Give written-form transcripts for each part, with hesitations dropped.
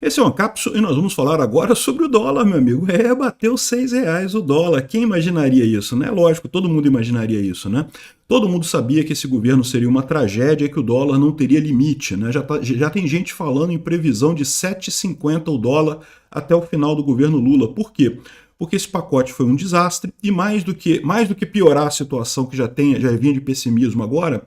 Esse é uma cápsula e nós vamos falar agora sobre o dólar, meu amigo. Bateu R$ 6 o dólar. Quem imaginaria isso, né? Lógico, todo mundo imaginaria isso, né? Todo mundo sabia que esse governo seria uma tragédia e que o dólar não teria limite, né? Já tem gente falando em previsão de 7,50 o dólar até o final do governo Lula. Por quê? Porque esse pacote foi um desastre e mais do que piorar a situação que já vinha de pessimismo agora,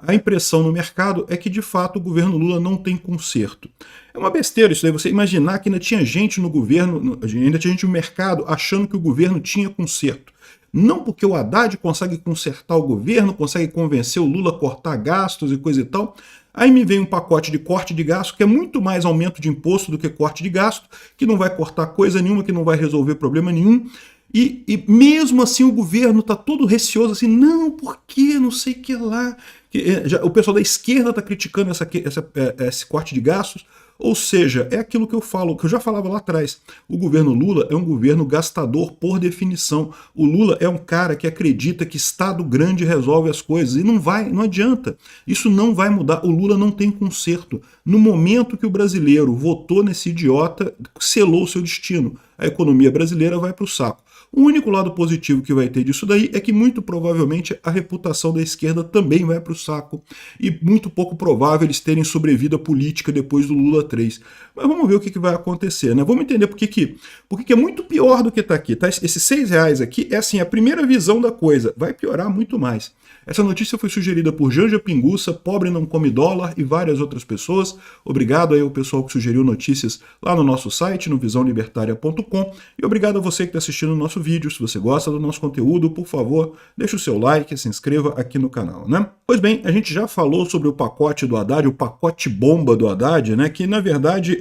a impressão no mercado é que, de fato, o governo Lula não tem conserto. É uma besteira isso daí, você imaginar que ainda tinha gente no governo, ainda tinha gente no mercado achando que o governo tinha conserto. Não porque o Haddad consegue consertar o governo, consegue convencer o Lula a cortar gastos e coisa e tal. Aí me vem um pacote de corte de gasto, que é muito mais aumento de imposto do que corte de gasto, que não vai cortar coisa nenhuma, que não vai resolver problema nenhum. E mesmo assim o governo está todo receoso, assim, não, por quê? Não sei o que lá. O pessoal da esquerda está criticando esse corte de gastos. Ou seja, é aquilo que eu falo, que eu já falava lá atrás. O governo Lula é um governo gastador por definição. O Lula é um cara que acredita que Estado grande resolve as coisas. E não adianta. Isso não vai mudar. O Lula não tem conserto. No momento que o brasileiro votou nesse idiota, selou o seu destino. A economia brasileira vai para o saco. O único lado positivo que vai ter disso daí é que muito provavelmente a reputação da esquerda também vai para o saco e muito pouco provável eles terem sobrevida política depois do Lula 3. Mas vamos ver o que vai acontecer, né? Vamos entender por que é muito pior do que está aqui. Tá? Esses R$ 6 aqui é assim, a primeira visão da coisa. Vai piorar muito mais. Essa notícia foi sugerida por Janja Pinguça, Pobre Não Come Dólar e várias outras pessoas. Obrigado aí ao pessoal que sugeriu notícias lá no nosso site, no visãolibertaria.com. E obrigado a você que está assistindo o nosso vídeo. Se você gosta do nosso conteúdo, por favor, deixe o seu like e se inscreva aqui no canal, né? Pois bem, a gente já falou sobre o pacote do Haddad, o pacote bomba do Haddad, né? Que na verdade,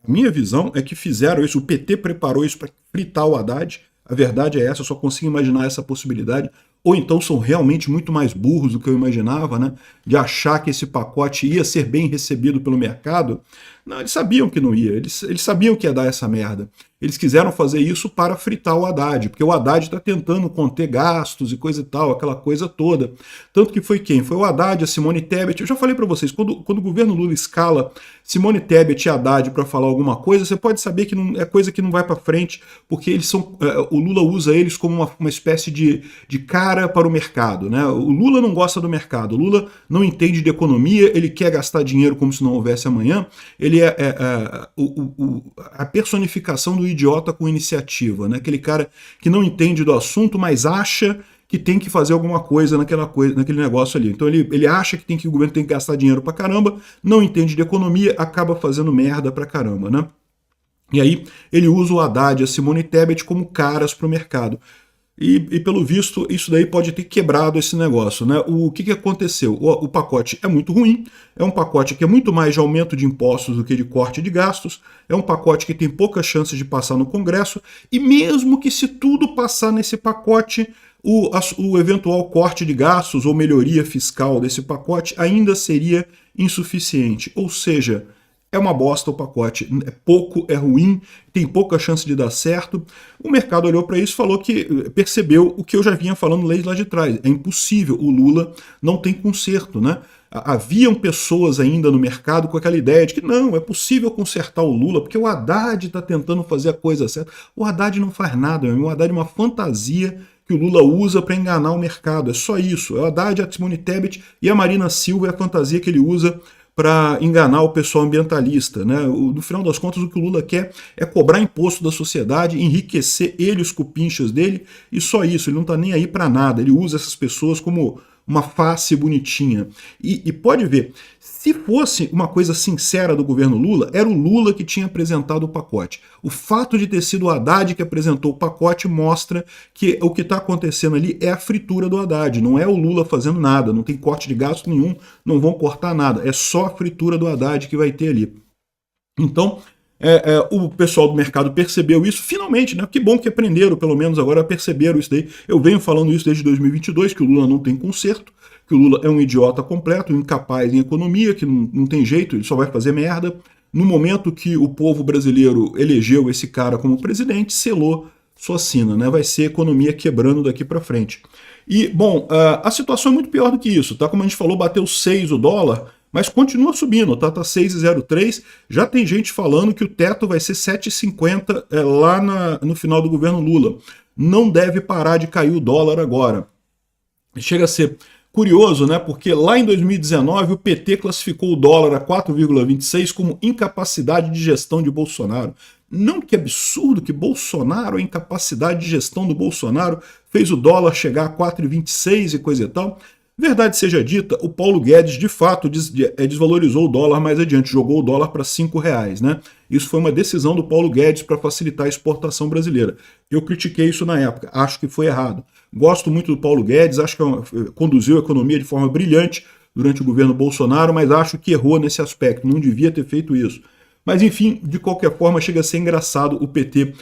a minha visão é que fizeram isso, o PT preparou isso para fritar o Haddad. A verdade é essa, eu só consigo imaginar essa possibilidade. Ou então são realmente muito mais burros do que eu imaginava, né? De achar que esse pacote ia ser bem recebido pelo mercado. Não, eles sabiam que não ia, eles sabiam que ia dar essa merda. Eles quiseram fazer isso para fritar o Haddad, porque o Haddad está tentando conter gastos e coisa e tal, aquela coisa toda. Tanto que foi quem? Foi o Haddad, a Simone Tebet. Eu já falei para vocês, quando o governo Lula escala Simone Tebet e Haddad para falar alguma coisa, você pode saber que não, é coisa que não vai para frente, porque eles são, o Lula usa eles como uma espécie de cara para o mercado, né? O Lula não gosta do mercado, o Lula não entende de economia, ele quer gastar dinheiro como se não houvesse amanhã, ele é a personificação do idiota com iniciativa, né? Aquele cara que não entende do assunto, mas acha que tem que fazer alguma coisa naquele negócio ali. Então ele acha que o governo tem que gastar dinheiro pra caramba, não entende de economia, acaba fazendo merda pra caramba, né? E aí ele usa o Haddad e a Simone Tebet como caras pro mercado. E pelo visto, isso daí pode ter quebrado esse negócio, né? O que aconteceu? O pacote é muito ruim, é um pacote que é muito mais de aumento de impostos do que de corte de gastos, é um pacote que tem poucas chances de passar no Congresso, e mesmo que se tudo passar nesse pacote, o eventual corte de gastos ou melhoria fiscal desse pacote ainda seria insuficiente. Ou seja, é uma bosta o pacote, é pouco, é ruim, tem pouca chance de dar certo. O mercado olhou para isso e falou que percebeu o que eu já vinha falando lá de trás. É impossível, o Lula não tem conserto, né? Haviam pessoas ainda no mercado com aquela ideia de que não, é possível consertar o Lula, porque o Haddad está tentando fazer a coisa certa. O Haddad não faz nada, o Haddad é uma fantasia que o Lula usa para enganar o mercado, é só isso. É o Haddad, a Simone Tebet e a Marina Silva é a fantasia que ele usa para enganar o pessoal ambientalista, né? No final das contas, o que o Lula quer é cobrar imposto da sociedade, enriquecer ele, os cupinchas dele, e só isso, ele não está nem aí para nada, ele usa essas pessoas como uma face bonitinha. E pode ver, se fosse uma coisa sincera do governo Lula, era o Lula que tinha apresentado o pacote. O fato de ter sido o Haddad que apresentou o pacote mostra que o que está acontecendo ali é a fritura do Haddad, não é o Lula fazendo nada, não tem corte de gasto nenhum, não vão cortar nada, é só a fritura do Haddad que vai ter ali. Então, o pessoal do mercado percebeu isso, finalmente, né? Que bom que aprenderam, pelo menos agora perceberam isso daí. Eu venho falando isso desde 2022, que o Lula não tem conserto, que o Lula é um idiota completo, incapaz em economia, que não tem jeito, ele só vai fazer merda. No momento que o povo brasileiro elegeu esse cara como presidente, selou sua sina, né? Vai ser economia quebrando daqui para frente. E, bom, a situação é muito pior do que isso, tá? Como a gente falou, bateu 6 o dólar, mas continua subindo, tá 6,03, já tem gente falando que o teto vai ser 7,50 lá no final do governo Lula. Não deve parar de cair o dólar agora. Chega a ser curioso, né? Porque lá em 2019 o PT classificou o dólar a 4,26 como incapacidade de gestão de Bolsonaro. Não, que absurdo que Bolsonaro, a incapacidade de gestão do Bolsonaro fez o dólar chegar a 4,26 e coisa e tal. Verdade seja dita, o Paulo Guedes de fato desvalorizou o dólar mais adiante, jogou o dólar para R$5, né? Isso foi uma decisão do Paulo Guedes para facilitar a exportação brasileira. Eu critiquei isso na época, acho que foi errado. Gosto muito do Paulo Guedes, acho que conduziu a economia de forma brilhante durante o governo Bolsonaro, mas acho que errou nesse aspecto, não devia ter feito isso. Mas enfim, de qualquer forma, chega a ser engraçado o PT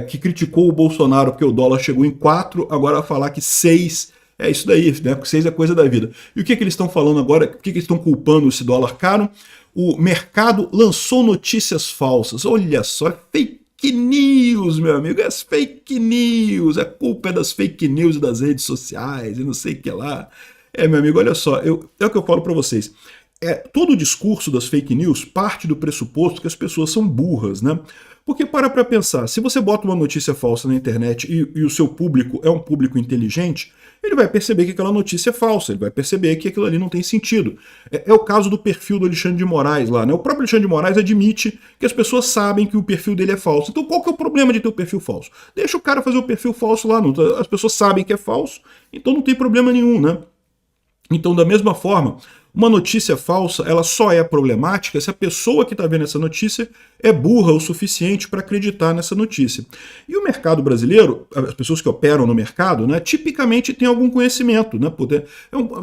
que criticou o Bolsonaro porque o dólar chegou em 4, agora falar que 6 é isso daí, né? 6 é coisa da vida. E o que eles estão falando agora? O que eles estão culpando esse dólar caro? O mercado lançou notícias falsas. Olha só, é fake news, meu amigo, é fake news. A culpa é das fake news e das redes sociais e não sei o que lá. Meu amigo, olha só, é o que eu falo para vocês. Todo o discurso das fake news parte do pressuposto que as pessoas são burras, né? Porque para pensar, se você bota uma notícia falsa na internet e o seu público é um público inteligente, ele vai perceber que aquela notícia é falsa, ele vai perceber que aquilo ali não tem sentido. É o caso do perfil do Alexandre de Moraes lá, né? O próprio Alexandre de Moraes admite que as pessoas sabem que o perfil dele é falso. Então qual que é o problema de ter o perfil falso? Deixa o cara fazer o perfil falso lá, as pessoas sabem que é falso, então não tem problema nenhum, né? Então, da mesma forma, uma notícia falsa, ela só é problemática se a pessoa que está vendo essa notícia é burra o suficiente para acreditar nessa notícia. E o mercado brasileiro, as pessoas que operam no mercado, né, tipicamente têm algum conhecimento, né,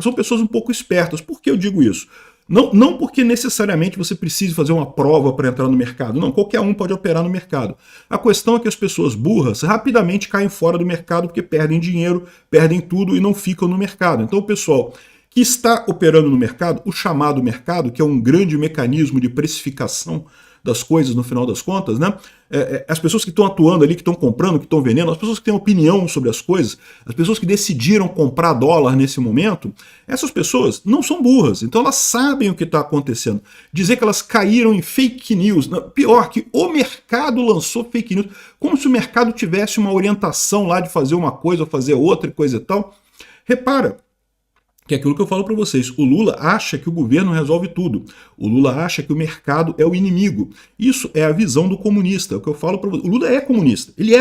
são pessoas um pouco espertas. Por que eu digo isso? Não porque necessariamente você precise fazer uma prova para entrar no mercado. Não, qualquer um pode operar no mercado. A questão é que as pessoas burras rapidamente caem fora do mercado porque perdem dinheiro, perdem tudo e não ficam no mercado. Então o pessoal que está operando no mercado, o chamado mercado, que é um grande mecanismo de precificação das coisas no final das contas, né? As pessoas que estão atuando ali, que estão comprando, que estão vendendo, as pessoas que têm opinião sobre as coisas, as pessoas que decidiram comprar dólar nesse momento, essas pessoas não são burras, então elas sabem o que está acontecendo. Dizer que elas caíram em fake news, pior, que o mercado lançou fake news, como se o mercado tivesse uma orientação lá de fazer uma coisa ou fazer outra e coisa e tal. Repara, que é aquilo que eu falo para vocês, o Lula acha que o governo resolve tudo, o Lula acha que o mercado é o inimigo. Isso é a visão do comunista, é o que eu falo para vocês. O Lula é comunista, ele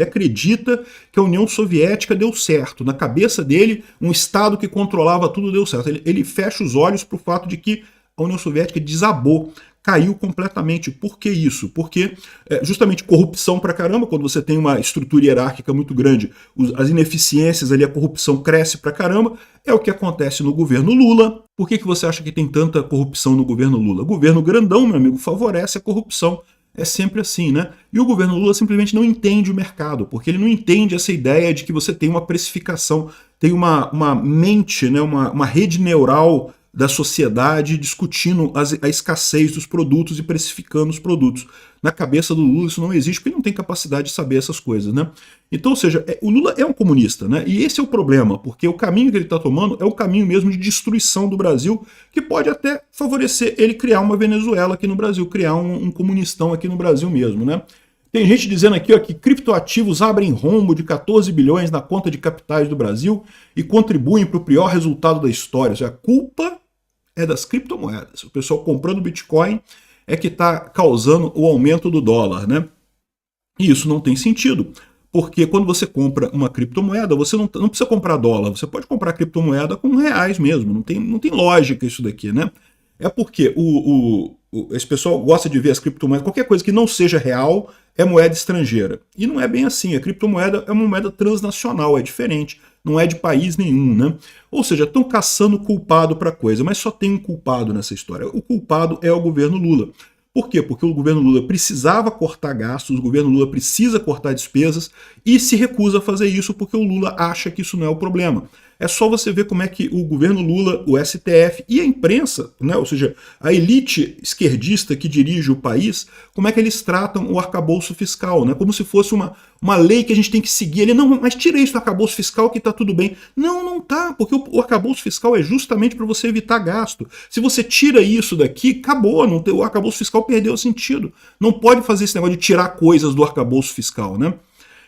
acredita que a União Soviética deu certo, na cabeça dele um Estado que controlava tudo deu certo, ele fecha os olhos para o fato de que a União Soviética desabou, caiu completamente. Por que isso? Porque justamente corrupção pra caramba, quando você tem uma estrutura hierárquica muito grande, as ineficiências ali, a corrupção cresce pra caramba, é o que acontece no governo Lula. Por que você acha que tem tanta corrupção no governo Lula? O governo grandão, meu amigo, favorece a corrupção. É sempre assim, né? E o governo Lula simplesmente não entende o mercado, porque ele não entende essa ideia de que você tem uma precificação, tem uma mente, né, uma rede neural da sociedade discutindo a escassez dos produtos e precificando os produtos. Na cabeça do Lula isso não existe, porque ele não tem capacidade de saber essas coisas, né? Então, ou seja, o Lula é um comunista, né? E esse é o problema, porque o caminho que ele está tomando é o caminho mesmo de destruição do Brasil, que pode até favorecer ele criar uma Venezuela aqui no Brasil, criar um comunistão aqui no Brasil mesmo, né? Tem gente dizendo aqui, ó, que criptoativos abrem rombo de 14 bilhões na conta de capitais do Brasil e contribuem para o pior resultado da história. Ou seja, a culpa é das criptomoedas. O pessoal comprando Bitcoin é que está causando o aumento do dólar, né? E isso não tem sentido, porque quando você compra uma criptomoeda, você não precisa comprar dólar, você pode comprar criptomoeda com reais mesmo, não tem lógica isso daqui, né? É porque esse pessoal gosta de ver as criptomoedas, qualquer coisa que não seja real é moeda estrangeira. E não é bem assim, a criptomoeda é uma moeda transnacional, é diferente, não é de país nenhum, né? Ou seja, estão caçando culpado para coisa, mas só tem um culpado nessa história. O culpado é o governo Lula. Por quê? Porque o governo Lula precisava cortar gastos, o governo Lula precisa cortar despesas e se recusa a fazer isso porque o Lula acha que isso não é o problema. É só você ver como é que o governo Lula, o STF e a imprensa, né, ou seja, a elite esquerdista que dirige o país, como é que eles tratam o arcabouço fiscal, né, como se fosse uma lei que a gente tem que seguir. Ele, não, mas tira isso do arcabouço fiscal que está tudo bem. Não, não tá, porque o arcabouço fiscal é justamente para você evitar gasto. Se você tira isso daqui, acabou, não tem, o arcabouço fiscal perdeu o sentido. Não pode fazer esse negócio de tirar coisas do arcabouço fiscal, né?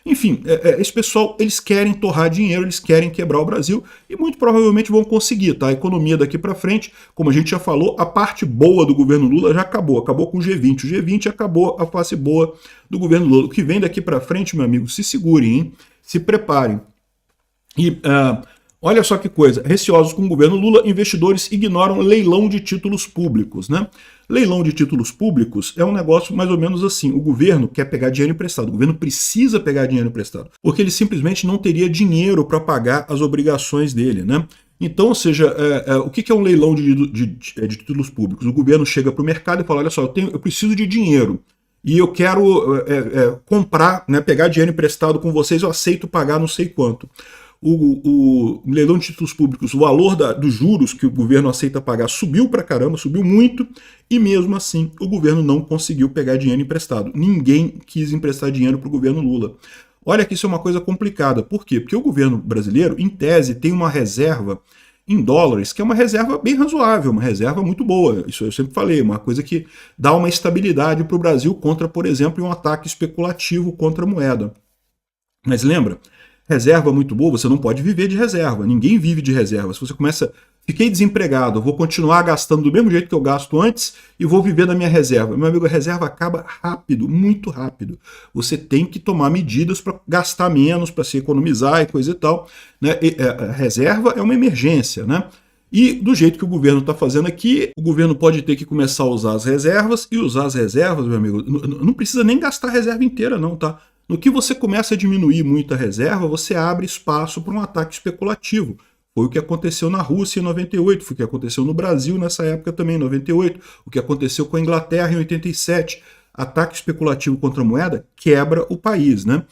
Enfim, esse pessoal, eles querem torrar dinheiro, eles querem quebrar o Brasil e muito provavelmente vão conseguir, tá? A economia daqui para frente, como a gente já falou, a parte boa do governo Lula já acabou com o G20. O G20 acabou a face boa do governo Lula. O que vem daqui para frente, meu amigo, se segurem, hein? Se preparem. E olha só que coisa, receosos com o governo Lula, investidores ignoram leilão de títulos públicos, né? Leilão de títulos públicos é um negócio mais ou menos assim, o governo quer pegar dinheiro emprestado, o governo precisa pegar dinheiro emprestado, porque ele simplesmente não teria dinheiro para pagar as obrigações dele, né? Então, ou seja, o que é um leilão de títulos públicos? O governo chega para o mercado e fala, olha só, eu preciso de dinheiro, e eu quero comprar, né, pegar dinheiro emprestado com vocês, eu aceito pagar não sei quanto. O leilão de títulos públicos, o valor dos juros que o governo aceita pagar subiu pra caramba, subiu muito, e mesmo assim o governo não conseguiu pegar dinheiro emprestado. Ninguém quis emprestar dinheiro para o governo Lula. Olha que isso é uma coisa complicada. Por quê? Porque o governo brasileiro, em tese, tem uma reserva em dólares, que é uma reserva bem razoável, uma reserva muito boa. Isso eu sempre falei, uma coisa que dá uma estabilidade para o Brasil contra, por exemplo, um ataque especulativo contra a moeda. Mas lembra? Reserva muito boa, você não pode viver de reserva. Ninguém vive de reserva. Se você começa, fiquei desempregado, vou continuar gastando do mesmo jeito que eu gasto antes e vou viver da minha reserva. Meu amigo, a reserva acaba rápido, muito rápido. Você tem que tomar medidas para gastar menos, para se economizar e coisa e tal, né? A reserva é uma emergência, né? E do jeito que o governo está fazendo aqui, o governo pode ter que começar a usar as reservas, e usar as reservas, meu amigo, não precisa nem gastar a reserva inteira não, tá? No que você começa a diminuir muito a reserva, você abre espaço para um ataque especulativo. Foi o que aconteceu na Rússia em 98, foi o que aconteceu no Brasil nessa época também, em 98, o que aconteceu com a Inglaterra em 87. Ataque especulativo contra a moeda quebra o país, né?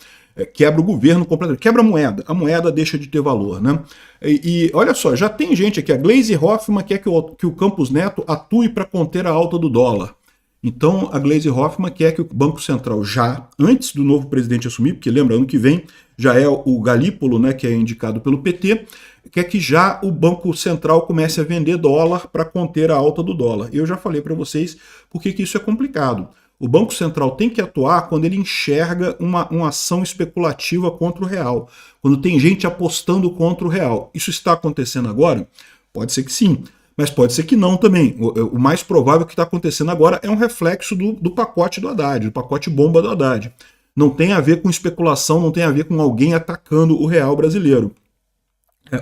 Quebra o governo completamente, quebra a moeda deixa de ter valor, né? E olha só, já tem gente aqui, a Gleisi Hoffmann quer que o Campos Neto atue para conter a alta do dólar. Então, a Gleisi Hoffmann quer que o Banco Central já, antes do novo presidente assumir, porque lembra, ano que vem já é o Galípolo, né, que é indicado pelo PT, quer que já o Banco Central comece a vender dólar para conter a alta do dólar. Eu já falei para vocês por que isso é complicado. O Banco Central tem que atuar quando ele enxerga uma ação especulativa contra o real, quando tem gente apostando contra o real. Isso está acontecendo agora? Pode ser que sim. Mas pode ser que não também. O mais provável que está acontecendo agora é um reflexo do pacote do Haddad, do pacote bomba do Haddad. Não tem a ver com especulação, não tem a ver com alguém atacando o real brasileiro.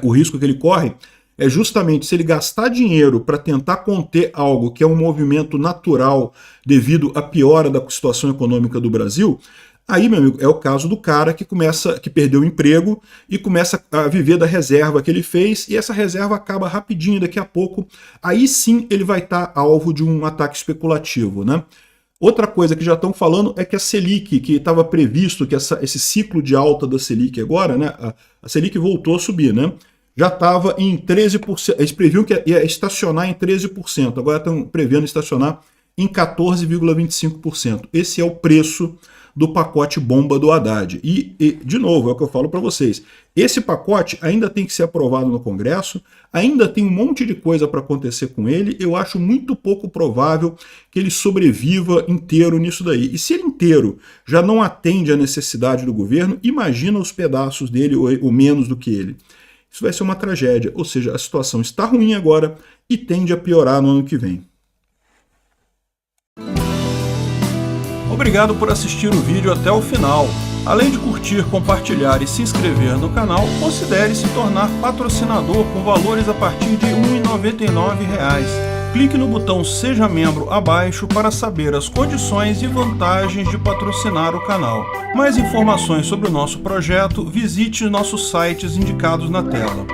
O risco que ele corre é justamente se ele gastar dinheiro para tentar conter algo que é um movimento natural devido à piora da situação econômica do Brasil. Aí, meu amigo, é o caso do cara que perdeu o emprego e começa a viver da reserva que ele fez, e essa reserva acaba rapidinho, daqui a pouco. Aí sim ele vai estar alvo de um ataque especulativo, né? Outra coisa que já estão falando é que a Selic, que estava previsto, que esse ciclo de alta da Selic agora, né? A Selic voltou a subir, né? Já estava em 13%, eles previam que ia estacionar em 13%, agora estão prevendo estacionar em 14,25%. Esse é o preço do pacote bomba do Haddad. E de novo, é o que eu falo para vocês, esse pacote ainda tem que ser aprovado no Congresso, ainda tem um monte de coisa para acontecer com ele, eu acho muito pouco provável que ele sobreviva inteiro nisso daí. E se ele inteiro já não atende à necessidade do governo, imagina os pedaços dele, ou menos do que ele. Isso vai ser uma tragédia, ou seja, a situação está ruim agora e tende a piorar no ano que vem. Obrigado por assistir o vídeo até o final. Além de curtir, compartilhar e se inscrever no canal, considere se tornar patrocinador com valores a partir de R$ 1,99. Clique no botão Seja Membro abaixo para saber as condições e vantagens de patrocinar o canal. Mais informações sobre o nosso projeto, visite nossos sites indicados na tela.